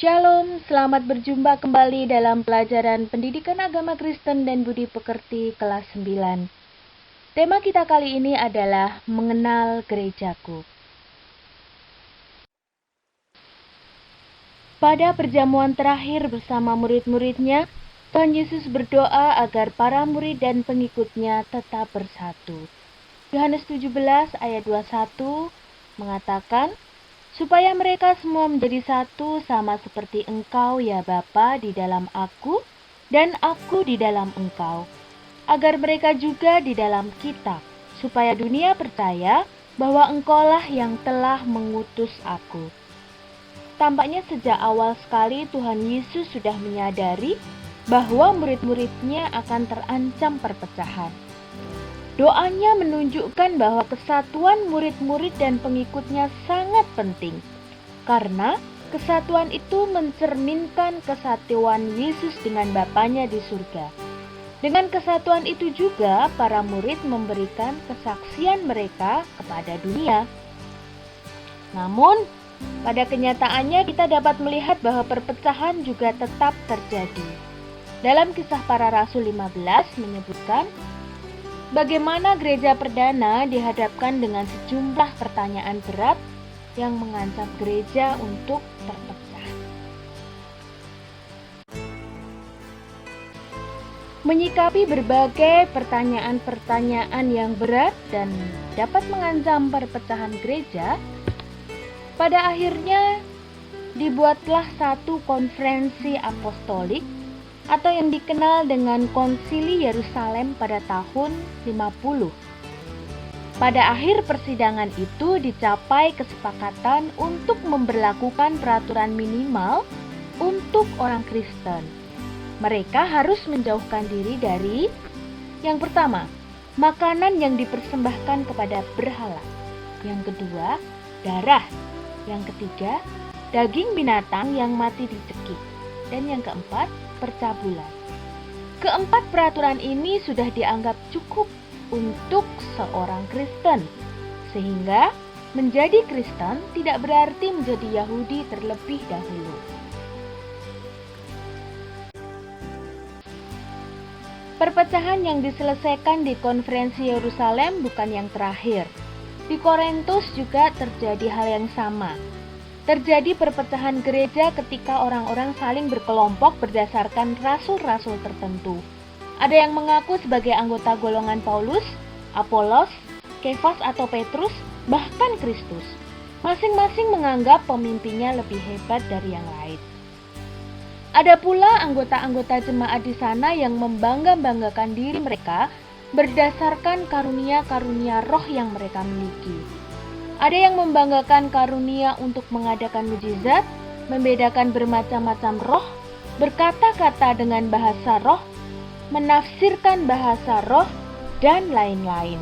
Shalom, selamat berjumpa kembali dalam pelajaran Pendidikan Agama Kristen dan Budi Pekerti kelas 9. Tema kita kali ini adalah Mengenal Gerejaku. Pada perjamuan terakhir bersama murid-muridnya, Tuhan Yesus berdoa agar para murid dan pengikutnya tetap bersatu. Yohanes 17 ayat 21 mengatakan, supaya mereka semua menjadi satu sama seperti Engkau ya Bapa di dalam Aku dan Aku di dalam Engkau, agar mereka juga di dalam kita, supaya dunia percaya bahwa Engkaulah yang telah mengutus Aku. Tampaknya sejak awal sekali Tuhan Yesus sudah menyadari bahwa murid-muridnya akan terancam perpecahan. Doanya menunjukkan bahwa kesatuan murid-murid dan pengikutnya sangat penting, karena kesatuan itu mencerminkan kesatuan Yesus dengan Bapanya di surga. Dengan kesatuan itu juga para murid memberikan kesaksian mereka kepada dunia. Namun, pada kenyataannya kita dapat melihat bahwa perpecahan juga tetap terjadi. Dalam Kisah Para Rasul 15 menyebutkan, bagaimana gereja perdana dihadapkan dengan sejumlah pertanyaan berat yang mengancam gereja untuk terpecah. Menyikapi berbagai pertanyaan-pertanyaan yang berat dan dapat mengancam perpecahan gereja, pada akhirnya dibuatlah satu konferensi apostolik atau yang dikenal dengan Konsili Yerusalem pada tahun 50. Pada akhir persidangan itu dicapai kesepakatan untuk memberlakukan peraturan minimal untuk orang Kristen. Mereka harus menjauhkan diri dari, yang pertama, makanan yang dipersembahkan kepada berhala. Yang kedua, darah. Yang ketiga, daging binatang yang mati dicekik. Dan yang keempat, percabulan. Keempat peraturan ini sudah dianggap cukup untuk seorang Kristen, sehingga menjadi Kristen tidak berarti menjadi Yahudi terlebih dahulu. Perpecahan yang diselesaikan di konferensi Yerusalem bukan yang terakhir. Di Korintus juga terjadi hal yang sama. Terjadi perpecahan gereja ketika orang-orang saling berkelompok berdasarkan rasul-rasul tertentu. Ada yang mengaku sebagai anggota golongan Paulus, Apolos, Kefas atau Petrus, bahkan Kristus. Masing-masing menganggap pemimpinnya lebih hebat dari yang lain. Ada pula anggota-anggota jemaat di sana yang membangga-banggakan diri mereka berdasarkan karunia-karunia roh yang mereka miliki. Ada yang membanggakan karunia untuk mengadakan mujizat, membedakan bermacam-macam roh, berkata-kata dengan bahasa roh, menafsirkan bahasa roh, dan lain-lain.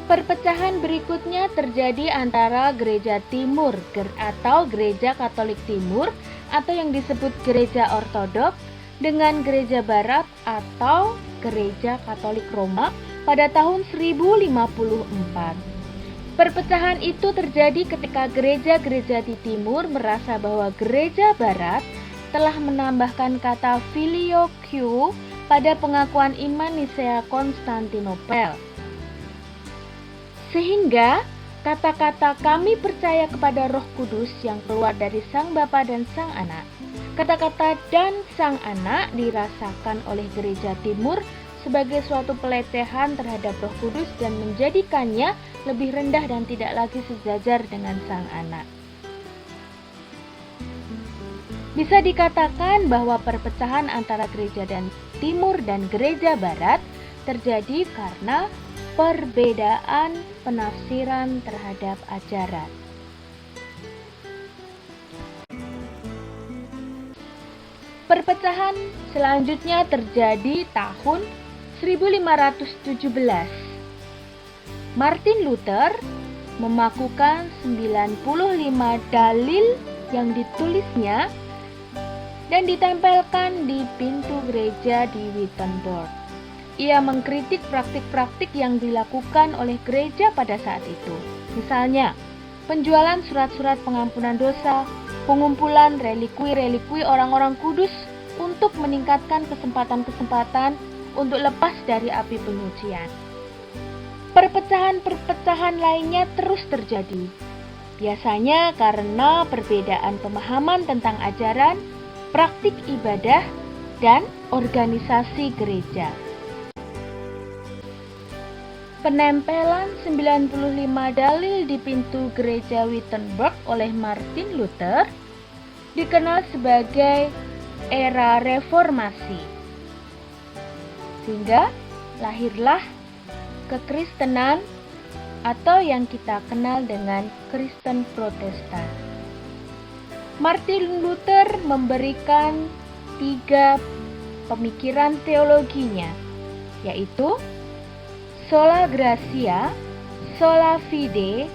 Perpecahan berikutnya terjadi antara gereja timur atau gereja Katolik Timur atau yang disebut gereja Ortodoks dengan gereja barat atau gereja Katolik Roma pada tahun 1054. Perpecahan itu terjadi ketika gereja-gereja di timur merasa bahwa gereja barat telah menambahkan kata filioque pada pengakuan iman Nisea Konstantinopel. Sehingga kata-kata kami percaya kepada Roh Kudus yang keluar dari Sang Bapa dan Sang Anak. Kata-kata dan Sang Anak dirasakan oleh gereja timur sebagai suatu pelecehan terhadap Roh Kudus dan menjadikannya lebih rendah dan tidak lagi sejajar dengan Sang Anak. Bisa dikatakan bahwa perpecahan antara gereja dan timur dan gereja barat terjadi karena perbedaan penafsiran terhadap ajaran. Perpecahan selanjutnya terjadi tahun 1517. Martin Luther memakukan 95 dalil yang ditulisnya dan ditempelkan di pintu gereja di Wittenberg. Ia mengkritik praktik-praktik yang dilakukan oleh gereja pada saat itu. Misalnya, penjualan surat-surat pengampunan dosa, pengumpulan relikui-relikui orang-orang kudus untuk meningkatkan kesempatan-kesempatan untuk lepas dari api penyucian. Perpecahan-perpecahan lainnya terus terjadi, biasanya karena perbedaan pemahaman tentang ajaran, praktik ibadah, dan organisasi gereja. Penempelan 95 dalil di pintu gereja Wittenberg oleh Martin Luther dikenal sebagai era reformasi. Sehingga lahirlah kekristenan atau yang kita kenal dengan Kristen Protestan. Martin Luther memberikan 3 pemikiran teologinya, yaitu sola gratia, sola fide,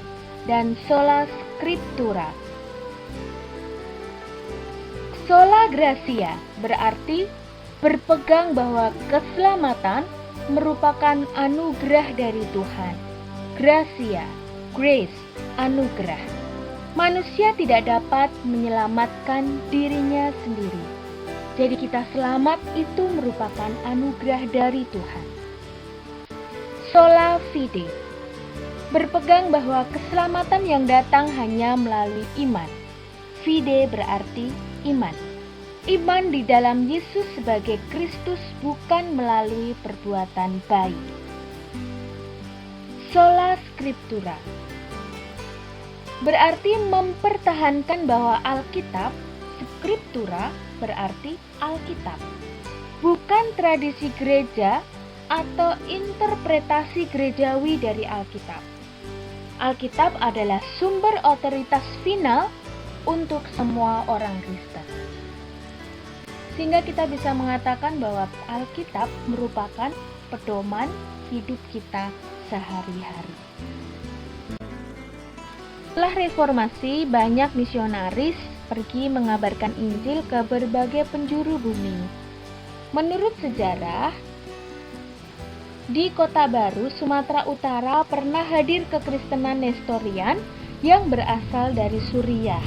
dan sola scriptura. Sola gratia berarti berpegang bahwa keselamatan merupakan anugerah dari Tuhan. Gratia, grace, anugerah. Manusia tidak dapat menyelamatkan dirinya sendiri. Jadi kita selamat itu merupakan anugerah dari Tuhan. Sola fide, berpegang bahwa keselamatan yang datang hanya melalui iman. Fide berarti iman. Iman di dalam Yesus sebagai Kristus bukan melalui perbuatan baik. Sola scriptura berarti mempertahankan bahwa Alkitab, scriptura berarti Alkitab, bukan tradisi gereja atau interpretasi gerejawi dari Alkitab. Alkitab adalah sumber otoritas final untuk semua orang Kristen. Sehingga kita bisa mengatakan bahwa Alkitab merupakan pedoman hidup kita sehari-hari. Setelah reformasi, banyak misionaris pergi mengabarkan Injil ke berbagai penjuru bumi. Menurut sejarah, di Kota Baru, Sumatera Utara pernah hadir kekristenan Nestorian yang berasal dari Suriah.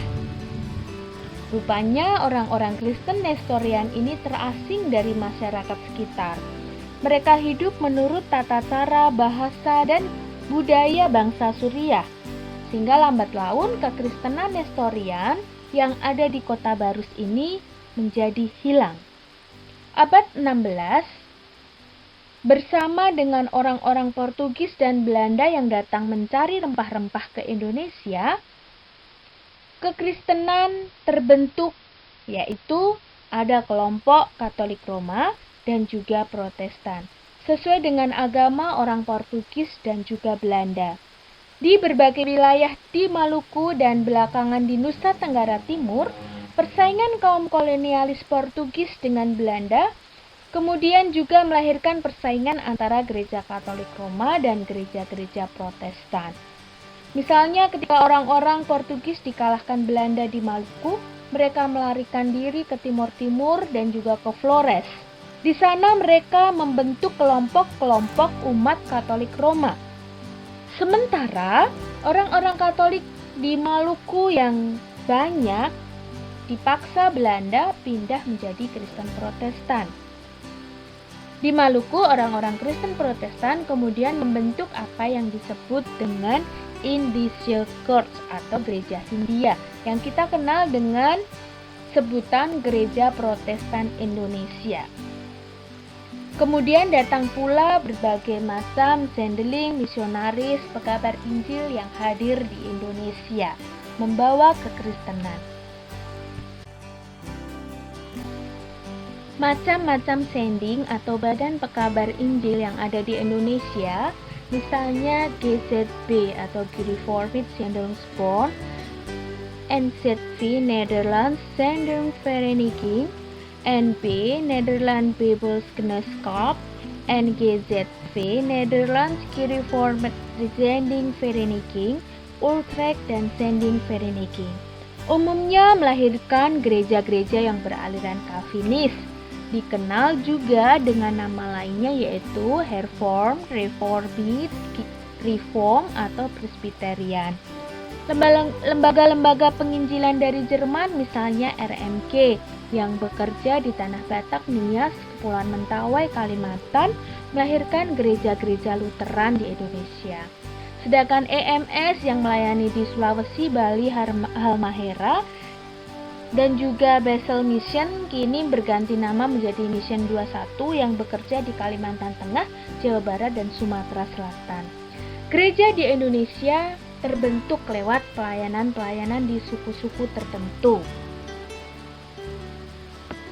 Rupanya orang-orang Kristen Nestorian ini terasing dari masyarakat sekitar. Mereka hidup menurut tata cara, bahasa, dan budaya bangsa Suriah. Sehingga lambat laun kekristenan Nestorian yang ada di Kota Barus ini menjadi hilang. Abad 16, bersama dengan orang-orang Portugis dan Belanda yang datang mencari rempah-rempah ke Indonesia, kekristenan terbentuk, yaitu ada kelompok Katolik Roma dan juga Protestan, sesuai dengan agama orang Portugis dan juga Belanda. Di berbagai wilayah di Maluku dan belakangan di Nusa Tenggara Timur, persaingan kaum kolonialis Portugis dengan Belanda kemudian juga melahirkan persaingan antara gereja Katolik Roma dan gereja-gereja Protestan. Misalnya ketika orang-orang Portugis dikalahkan Belanda di Maluku, mereka melarikan diri ke timur-timur dan juga ke Flores. Di sana mereka membentuk kelompok-kelompok umat Katolik Roma. Sementara orang-orang Katolik di Maluku yang banyak dipaksa Belanda pindah menjadi Kristen Protestan. Di Maluku, orang-orang Kristen Protestan kemudian membentuk apa yang disebut dengan Indonesian Church atau Gereja Hindia yang kita kenal dengan sebutan Gereja Protestan Indonesia. Kemudian datang pula berbagai macam sendeling, misionaris, pekabar Injil yang hadir di Indonesia, membawa kekristenan. Macam-macam sending atau badan pekabar Injil yang ada di Indonesia, misalnya GZB atau Gereformed Zendingsbond, NZV Nederlands Zendingsvereniging, NB Nederland Bijbelsgemeenschap, NGZV Nederlands Gereformed Zendingsvereniging, Utrecht dan Zendingsvereniging. Umumnya melahirkan gereja-gereja yang beraliran Calvinis. Dikenal juga dengan nama lainnya yaitu Hervormd, Reformed, Reform atau Presbyterian. Lembaga-lembaga penginjilan dari Jerman, misalnya RMK, yang bekerja di Tanah Batak, Nias, Kepulauan Mentawai, Kalimantan, melahirkan gereja-gereja Lutheran di Indonesia. Sedangkan EMS yang melayani di Sulawesi, Bali, Halmahera, dan juga Basel Mission kini berganti nama menjadi Mission 21 yang bekerja di Kalimantan Tengah, Jawa Barat, dan Sumatera Selatan. Gereja di Indonesia terbentuk lewat pelayanan-pelayanan di suku-suku tertentu.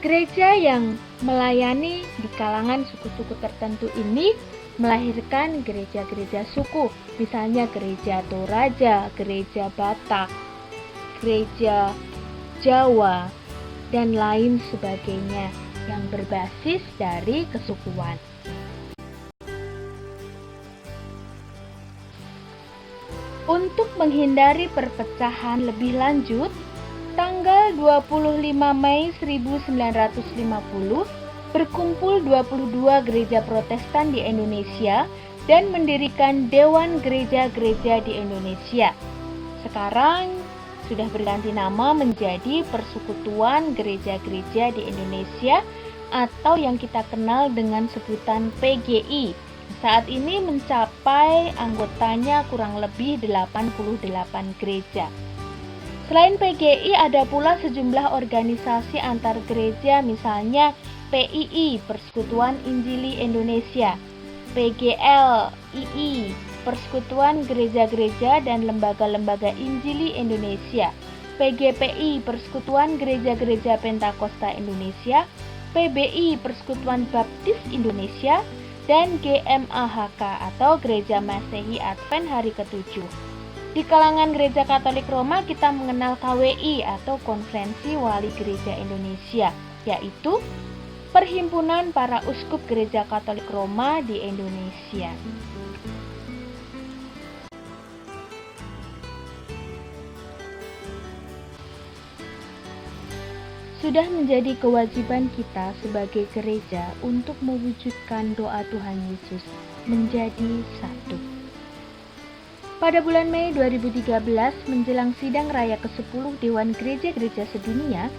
Gereja yang melayani di kalangan suku-suku tertentu ini melahirkan gereja-gereja suku, misalnya Gereja Toraja, Gereja Batak, Gereja Jawa, dan lain sebagainya yang berbasis dari kesukuan. Untuk menghindari perpecahan lebih lanjut, tanggal 25 Mei 1950 berkumpul 22 gereja Protestan di Indonesia dan mendirikan Dewan Gereja-Gereja di Indonesia. Sekarang sudah berganti nama menjadi Persekutuan Gereja-Gereja di Indonesia atau yang kita kenal dengan sebutan PGI. Saat ini mencapai anggotanya kurang lebih 88 gereja. Selain PGI ada pula sejumlah organisasi antar gereja, misalnya PII, Persekutuan Injili Indonesia, PGLII, Persekutuan Gereja-Gereja dan Lembaga-Lembaga Injili Indonesia, PGPI, Persekutuan Gereja-Gereja Pentakosta Indonesia, PBI, Persekutuan Baptis Indonesia, dan GMAHK atau Gereja Masehi Advent Hari ke-7. Di kalangan Gereja Katolik Roma kita mengenal KWI atau Konferensi Wali Gereja Indonesia, yaitu Perhimpunan Para Uskup Gereja Katolik Roma di Indonesia. Sudah menjadi kewajiban kita sebagai gereja untuk mewujudkan doa Tuhan Yesus menjadi satu. Pada bulan Mei 2013 menjelang sidang raya ke-10 Dewan Gereja-Gereja Sedunia,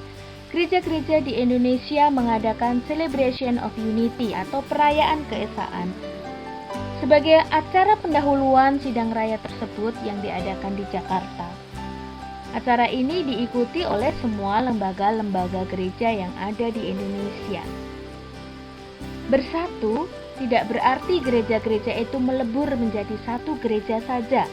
gereja-gereja di Indonesia mengadakan Celebration of Unity atau perayaan keesaan. Sebagai acara pendahuluan sidang raya tersebut yang diadakan di Jakarta. Acara ini diikuti oleh semua lembaga-lembaga gereja yang ada di Indonesia. Bersatu tidak berarti gereja-gereja itu melebur menjadi satu gereja saja,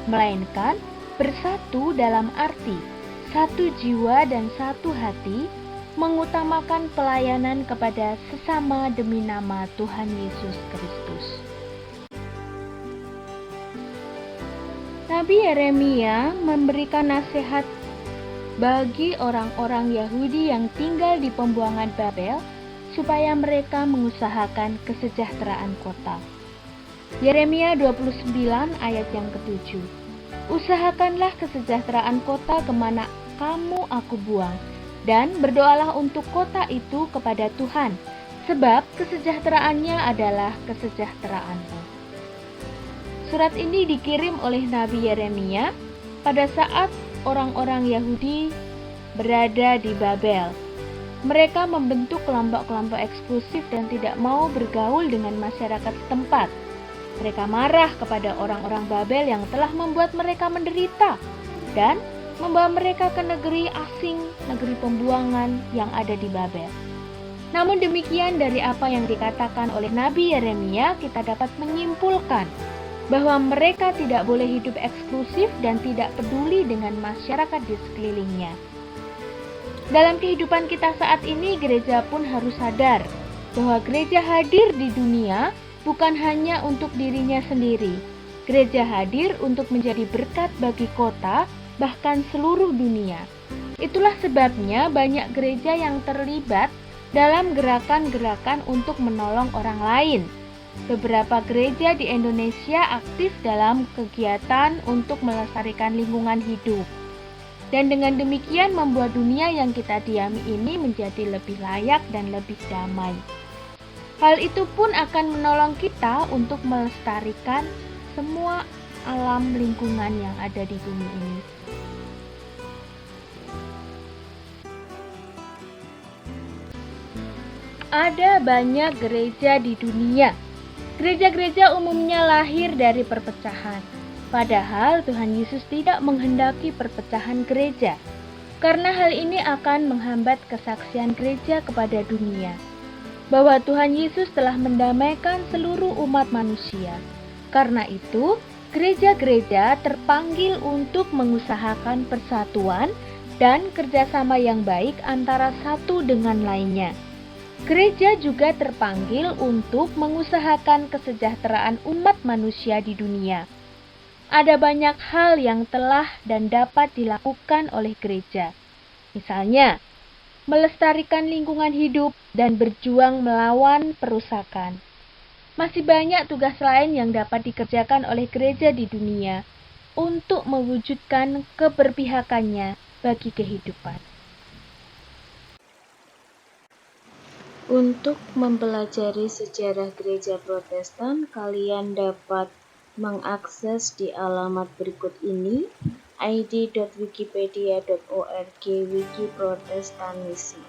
melainkan bersatu dalam arti satu jiwa dan satu hati, mengutamakan pelayanan kepada sesama demi nama Tuhan Yesus Kristus. Nabi Yeremia memberikan nasihat bagi orang-orang Yahudi yang tinggal di pembuangan Babel supaya mereka mengusahakan kesejahteraan kota. Yeremia 29 ayat yang ke-7. Usahakanlah kesejahteraan kota kemana kamu aku buang, dan berdoalah untuk kota itu kepada Tuhan, sebab kesejahteraannya adalah kesejahteraanmu. Surat ini dikirim oleh Nabi Yeremia pada saat orang-orang Yahudi berada di Babel. Mereka membentuk kelompok-kelompok eksklusif dan tidak mau bergaul dengan masyarakat setempat. Mereka marah kepada orang-orang Babel yang telah membuat mereka menderita dan membawa mereka ke negeri asing, negeri pembuangan yang ada di Babel. Namun demikian, dari apa yang dikatakan oleh Nabi Yeremia, kita dapat menyimpulkan bahwa mereka tidak boleh hidup eksklusif dan tidak peduli dengan masyarakat di sekelilingnya. Dalam kehidupan kita saat ini, gereja pun harus sadar bahwa gereja hadir di dunia bukan hanya untuk dirinya sendiri. Gereja hadir untuk menjadi berkat bagi kota, bahkan seluruh dunia. Itulah sebabnya banyak gereja yang terlibat dalam gerakan-gerakan untuk menolong orang lain. Beberapa gereja di Indonesia aktif dalam kegiatan untuk melestarikan lingkungan hidup. Dan dengan demikian membuat dunia yang kita diami ini menjadi lebih layak dan lebih damai. Hal itu pun akan menolong kita untuk melestarikan semua alam lingkungan yang ada di bumi ini. Ada banyak gereja di dunia. Gereja-gereja umumnya lahir dari perpecahan. Padahal Tuhan Yesus tidak menghendaki perpecahan gereja, karena hal ini akan menghambat kesaksian gereja kepada dunia, bahwa Tuhan Yesus telah mendamaikan seluruh umat manusia. Karena itu, gereja-gereja terpanggil untuk mengusahakan persatuan dan kerjasama yang baik antara satu dengan lainnya. Gereja juga terpanggil untuk mengusahakan kesejahteraan umat manusia di dunia. Ada banyak hal yang telah dan dapat dilakukan oleh gereja. Misalnya, melestarikan lingkungan hidup dan berjuang melawan perusakan. Masih banyak tugas lain yang dapat dikerjakan oleh gereja di dunia untuk mewujudkan keberpihakannya bagi kehidupan. Untuk mempelajari sejarah gereja Protestan, kalian dapat mengakses di alamat berikut ini, id.wikipedia.org/wikiprotestanisme.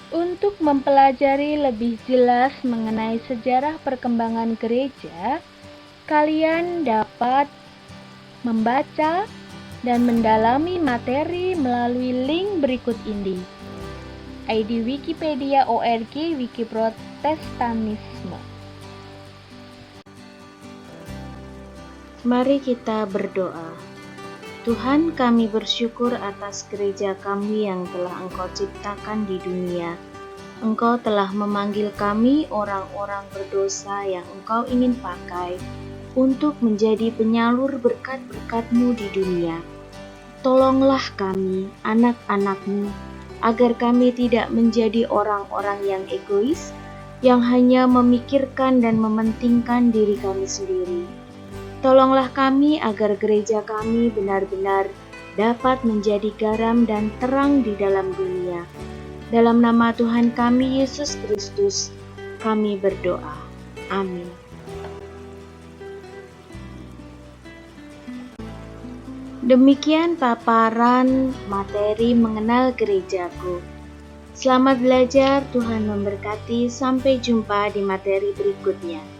Untuk mempelajari lebih jelas mengenai sejarah perkembangan gereja, kalian dapat membaca dan mendalami materi melalui link berikut ini. ID Wikipedia org Wikiprotestanisme. Mari kita berdoa. Tuhan, kami bersyukur atas gereja kami yang telah Engkau ciptakan di dunia. Engkau telah memanggil kami orang-orang berdosa yang Engkau ingin pakai untuk menjadi penyalur berkat-berkat-Mu di dunia. Tolonglah kami, anak-anak-Mu, agar kami tidak menjadi orang-orang yang egois, yang hanya memikirkan dan mementingkan diri kami sendiri. Tolonglah kami agar gereja kami benar-benar dapat menjadi garam dan terang di dalam dunia. Dalam nama Tuhan kami, Yesus Kristus, kami berdoa. Amin. Demikian paparan materi mengenal gerejaku. Selamat belajar, Tuhan memberkati. Sampai jumpa di materi berikutnya.